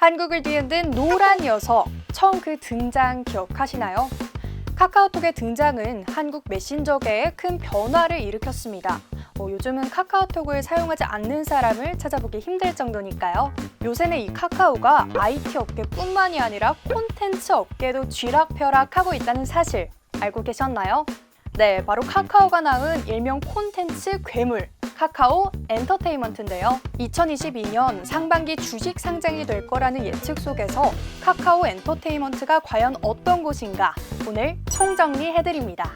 한국을 뒤흔든 노란 녀석, 처음 그 등장 기억하시나요? 카카오톡의 등장은 한국 메신저계에 큰 변화를 일으켰습니다. 요즘은 카카오톡을 사용하지 않는 사람을 찾아보기 힘들 정도니까요. 요새는 이 카카오가 IT 업계뿐만이 아니라 콘텐츠 업계도 쥐락펴락하고 있다는 사실 알고 계셨나요? 네, 바로 카카오가 낳은 일명 콘텐츠 괴물, 카카오 엔터테인먼트인데요. 2022년 상반기 주식 상장이 될 거라는 예측 속에서 카카오 엔터테인먼트가 과연 어떤 곳인가 오늘 총정리해드립니다.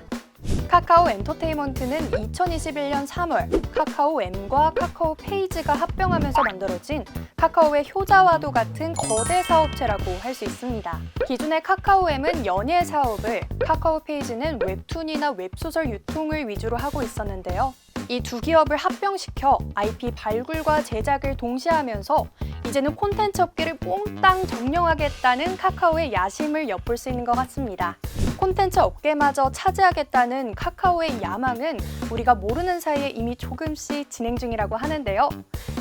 카카오 엔터테인먼트는 2021년 3월 카카오엠과 카카오페이지가 합병하면서 만들어진 카카오의 효자와도 같은 거대 사업체라고 할 수 있습니다. 기존의 카카오엠은 연예 사업을, 카카오페이지는 웹툰이나 웹소설 유통을 위주로 하고 있었는데요. 이 두 기업을 합병시켜 IP 발굴과 제작을 동시에 하면서 이제는 콘텐츠 업계를 몽땅 점령하겠다는 카카오의 야심을 엿볼 수 있는 것 같습니다. 콘텐츠 업계마저 차지하겠다는 카카오의 야망은 우리가 모르는 사이에 이미 조금씩 진행 중이라고 하는데요.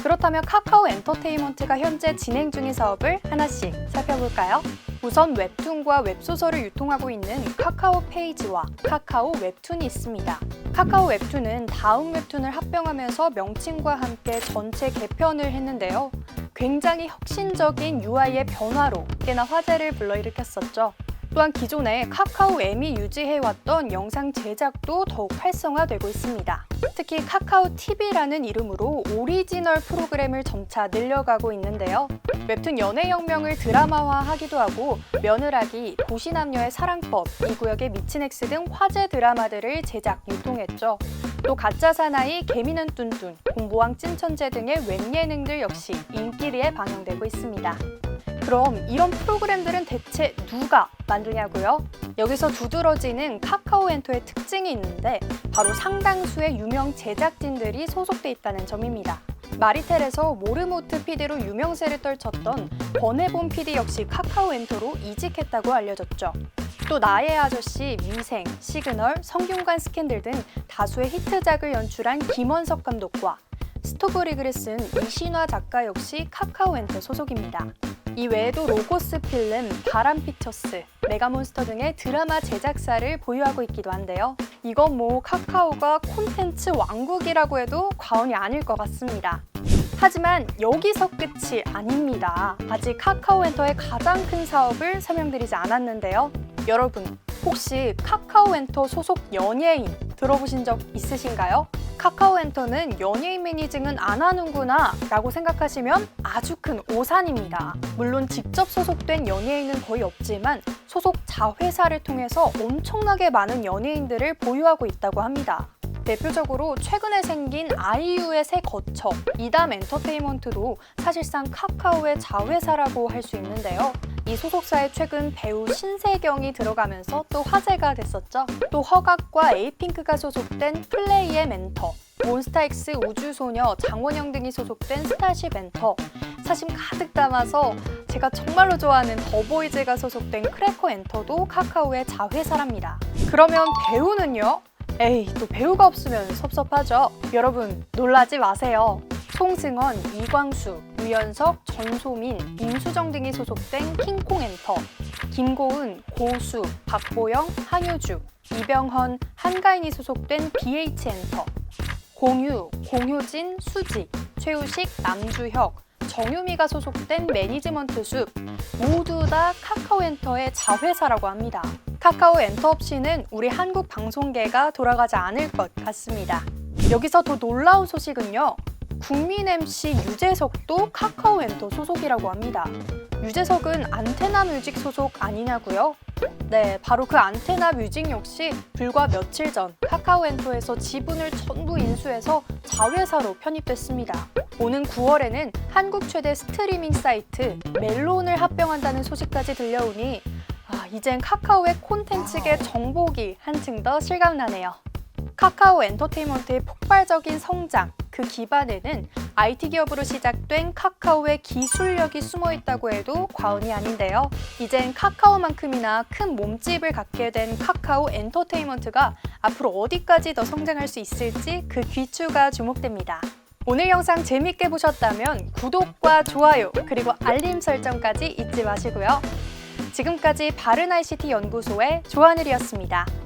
그렇다면 카카오 엔터테인먼트가 현재 진행 중인 사업을 하나씩 살펴볼까요? 우선 웹툰과 웹소설을 유통하고 있는 카카오 페이지와 카카오 웹툰이 있습니다. 카카오 웹툰은 다음 웹툰을 합병하면서 명칭과 함께 전체 개편을 했는데요. 굉장히 혁신적인 UI의 변화로 꽤나 화제를 불러일으켰었죠. 또한 기존에 카카오엠이 유지해왔던 영상 제작도 더욱 활성화되고 있습니다. 특히 카카오 TV라는 이름으로 오리지널 프로그램을 점차 늘려가고 있는데요. 웹툰 연애혁명을 드라마화하기도 하고 며느라기, 도시남녀의 사랑법, 이 구역의 미친 엑스 등 화제 드라마들을 제작, 유통했죠. 또 가짜 사나이, 개미는 뚠뚠, 공보왕 찐천재 등의 웹예능들 역시 인기리에 방영되고 있습니다. 그럼 이런 프로그램들은 대체 누가 만드냐고요? 여기서 두드러지는 카카오 엔터의 특징이 있는데 바로 상당수의 유명 제작진들이 소속돼 있다는 점입니다. 마리텔에서 모르모트 PD로 유명세를 떨쳤던 권해본 PD 역시 카카오 엔터로 이직했다고 알려졌죠. 또 나의 아저씨, 미생, 시그널, 성균관 스캔들 등 다수의 히트작을 연출한 김원석 감독과 스토브 리그를 쓴 이신화 작가 역시 카카오 엔터 소속입니다. 이 외에도 로고스 필름, 바람피처스, 메가몬스터 등의 드라마 제작사를 보유하고 있기도 한데요. 이건 뭐 카카오가 콘텐츠 왕국이라고 해도 과언이 아닐 것 같습니다. 하지만 여기서 끝이 아닙니다. 아직 카카오 엔터의 가장 큰 사업을 설명드리지 않았는데요. 여러분, 혹시 카카오 엔터 소속 연예인 들어보신 적 있으신가요? 카카오 엔터는 연예인 매니징은 안 하는구나 라고 생각하시면 아주 큰 오산입니다. 물론 직접 소속된 연예인은 거의 없지만 소속 자회사를 통해서 엄청나게 많은 연예인들을 보유하고 있다고 합니다. 대표적으로 최근에 생긴 아이유의 새 거처, 이담 엔터테인먼트도 사실상 카카오의 자회사라고 할 수 있는데요. 이 소속사에 최근 배우 신세경이 들어가면서 또 화제가 됐었죠. 또 허각과 에이핑크가 소속된 플레이의 멘터, 몬스타엑스 우주소녀, 장원영 등이 소속된 스타쉽 엔터, 사심 가득 담아서 제가 정말로 좋아하는 더보이즈가 소속된 크래커 엔터도 카카오의 자회사랍니다. 그러면 배우는요? 에이, 또 배우가 없으면 섭섭하죠. 여러분, 놀라지 마세요. 송승헌, 이광수, 유연석, 전소민, 임수정 등이 소속된 킹콩 엔터, 김고은, 고수, 박보영, 한효주, 이병헌, 한가인이 소속된 BH 엔터, 공유, 공효진, 수지, 최우식, 남주혁, 정유미가 소속된 매니지먼트 숲, 모두 다 카카오 엔터의 자회사라고 합니다. 카카오 엔터 없이는 우리 한국 방송계가 돌아가지 않을 것 같습니다. 여기서 더 놀라운 소식은요. 국민 MC 유재석도 카카오 엔터 소속이라고 합니다. 유재석은 안테나 뮤직 소속 아니냐고요? 네, 바로 그 안테나 뮤직 역시 불과 며칠 전 카카오 엔터에서 지분을 전부 인수해서 자회사로 편입됐습니다. 오는 9월에는 한국 최대 스트리밍 사이트 멜론을 합병한다는 소식까지 들려오니 이젠 카카오의 콘텐츠계 정복이 한층 더 실감나네요. 카카오 엔터테인먼트의 폭발적인 성장, 그 기반에는 IT 기업으로 시작된 카카오의 기술력이 숨어 있다고 해도 과언이 아닌데요. 이젠 카카오만큼이나 큰 몸집을 갖게 된 카카오 엔터테인먼트가 앞으로 어디까지 더 성장할 수 있을지 그 귀추가 주목됩니다. 오늘 영상 재밌게 보셨다면 구독과 좋아요 그리고 알림 설정까지 잊지 마시고요. 지금까지 바른 ICT 연구소의 조하늘이었습니다.